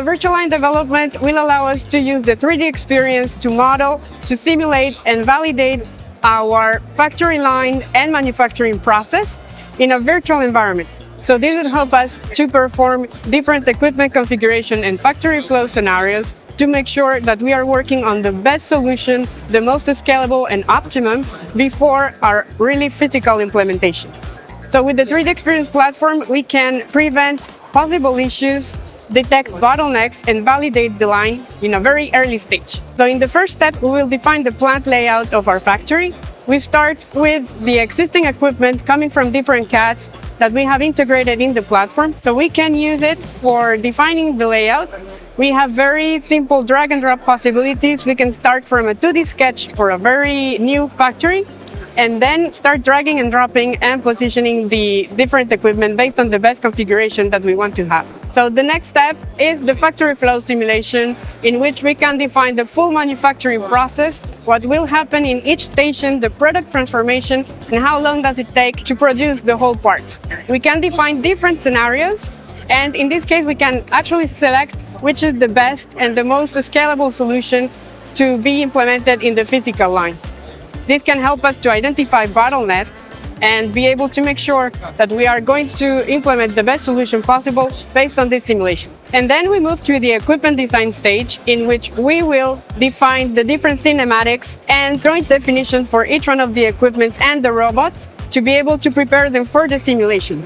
virtual line development will allow us to use the 3D experience to model, to simulate and validate our factory line and manufacturing process in a virtual environment. So this would help us to perform different equipment configuration and factory flow scenarios to make sure that we are working on the best solution, the most scalable and optimum before our really physical implementation. So with the 3D Experience platform, we can prevent possible issues, detect bottlenecks, and validate the line in a very early stage. So in the first step, we will define the plant layout of our factory. We start with the existing equipment coming from different CADs that we have integrated in the platform, so we can use it for defining the layout. We have very simple drag and drop possibilities. We can start from a 2D sketch for a very new factory and then start dragging and dropping and positioning the different equipment based on the best configuration that we want to have. So the next step is the factory flow simulation, in which we can define the full manufacturing process, what will happen in each station, the product transformation, and how long does it take to produce the whole part. We can define different scenarios, and in this case we can actually select which is the best and the most scalable solution to be implemented in the physical line. This can help us to identify bottlenecks and be able to make sure that we are going to implement the best solution possible based on this simulation. And then we move to the equipment design stage, in which we will define the different cinematics and joint definitions for each one of the equipment and the robots to be able to prepare them for the simulation.